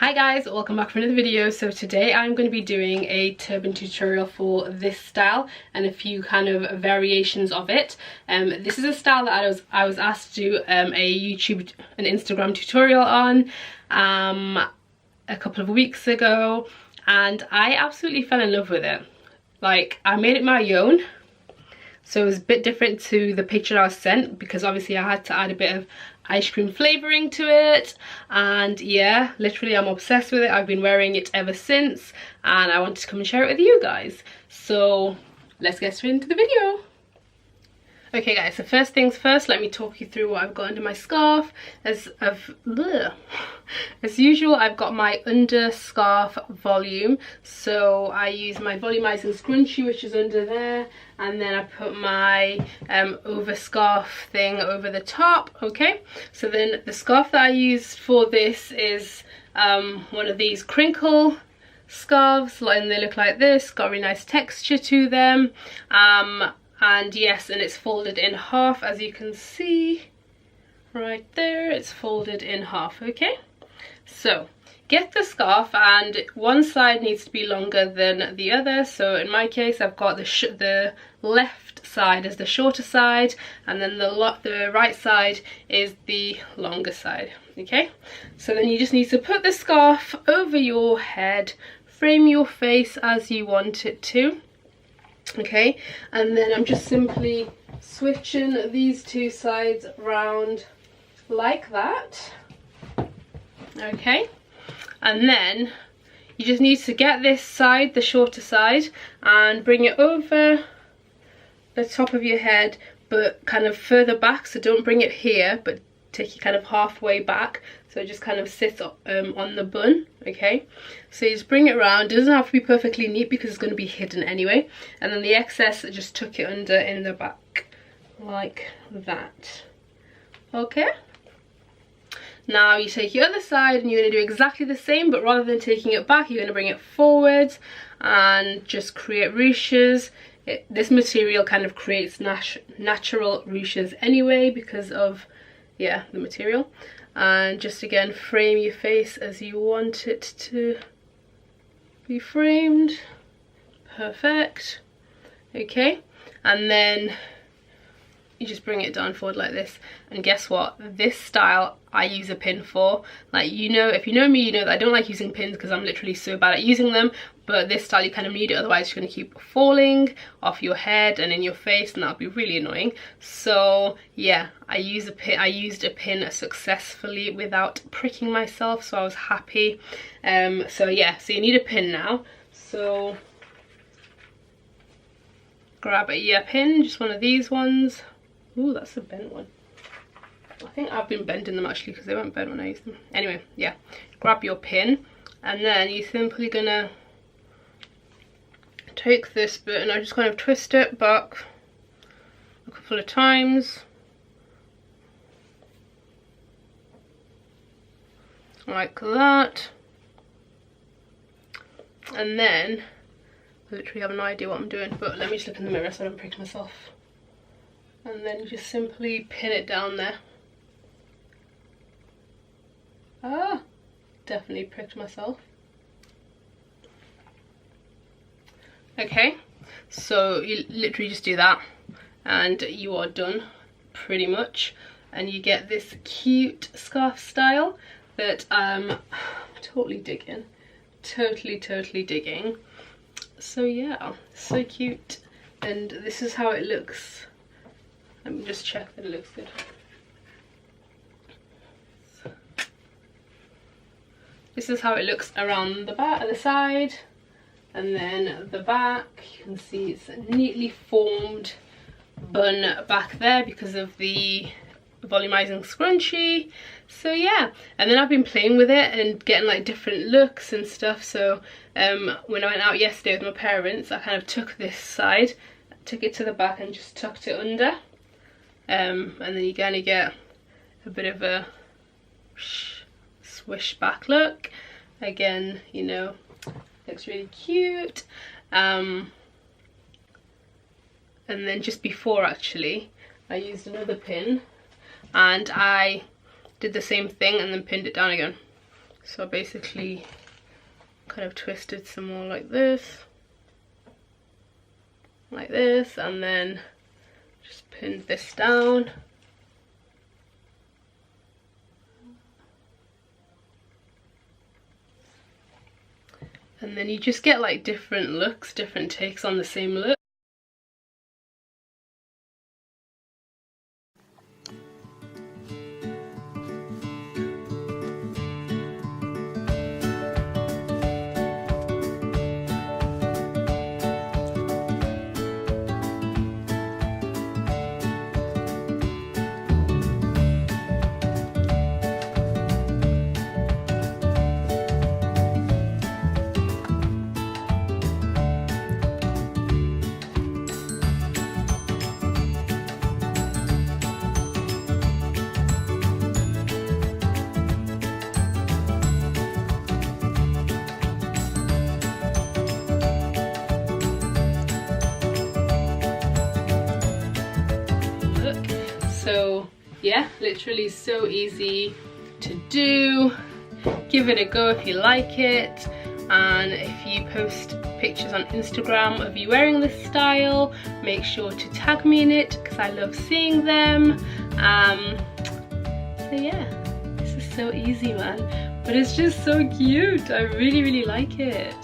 Hi guys, welcome back for another video. So today I'm going to be doing a turban tutorial for this style and a few kind of variations of it. This is a style that I was asked to do an Instagram tutorial on a couple of weeks ago, and I absolutely fell in love with it. Like, I made it my own. So it was a bit different to the picture I was sent because obviously I had to add a bit of ice cream flavouring to it, and yeah, literally I'm obsessed with it. I've been wearing it ever since and I wanted to come and share it with you guys. So let's get straight into the video. Okay guys, so first things first, let me talk you through what I've got under my scarf. As usual, I've got my under scarf volume, so I use my volumizing scrunchie which is under there, and then I put my over scarf thing over the top. Okay, so then the scarf that I used for this is one of these crinkle scarves, and they look like this, got a really nice texture to them. And yes, and it's folded in half, as you can see right there. It's folded in half. Okay, so get the scarf, and one side needs to be longer than the other. So in my case, I've got the left side as the shorter side, and then the right side is the longer side. Okay, so then you just need to put the scarf over your head, frame your face as you want it to. Okay, and then I'm just simply switching these two sides round like that. Okay, and then you just need to get this side, the shorter side, and bring it over the top of your head, but kind of further back. So don't bring it here, but take it kind of halfway back, so it just kind of sits on the bun. Okay, so you just bring it around. It doesn't have to be perfectly neat because it's going to be hidden anyway, and then the excess, just tuck it under in the back like that. Okay, now you take your other side and you're going to do exactly the same, but rather than taking it back, you're going to bring it forwards and just create ruches. This material kind of creates natural ruches anyway because of the material. And just again, frame your face as you want it to be framed. Perfect. Okay, and then you just bring it down forward like this, and guess what, this style I use a pin for. Like, you know, if you know me, you know that I don't like using pins because I'm literally so bad at using them, but this style you kind of need it, otherwise you're going to keep falling off your head and in your face, and that'll be really annoying. So yeah, I used a pin successfully without pricking myself, so I was happy. So yeah, so you need a pin now. So grab a ear pin, just one of these ones. Ooh, that's a bent one. I think I've been bending them actually because they weren't bent when I used them. Anyway, yeah, grab your pin, and then you're simply gonna take this bit and I just kind of twist it back a couple of times like that, and then I literally have no idea what I'm doing, but let me just look in the mirror so I don't prick myself. And then you just simply pin it down there. Ah, definitely pricked myself. Okay, so you literally just do that and you are done pretty much, and you get this cute scarf style that I'm totally digging. Totally digging. So yeah, so cute, and this is how it looks. Let me just check that it looks good. This is how it looks around the back, the side, and then the back. You can see it's a neatly formed bun back there because of the volumizing scrunchie. So yeah, and then I've been playing with it and getting like different looks and stuff. So when I went out yesterday with my parents, I kind of took this side, took it to the back and just tucked it under. And then you kind of get a bit of a swish back look. Again, you know, looks really cute. And then just before, actually, I used another pin and I did the same thing and then pinned it down again. So I basically kind of twisted some more like this, and then just pinned this down. And then you just get like different looks, different takes on the same look. So yeah, literally so easy to do. Give it a go if you like it, and if you post pictures on Instagram of you wearing this style, make sure to tag me in it because I love seeing them. So yeah, this is so easy, man, but it's just so cute. I really like it.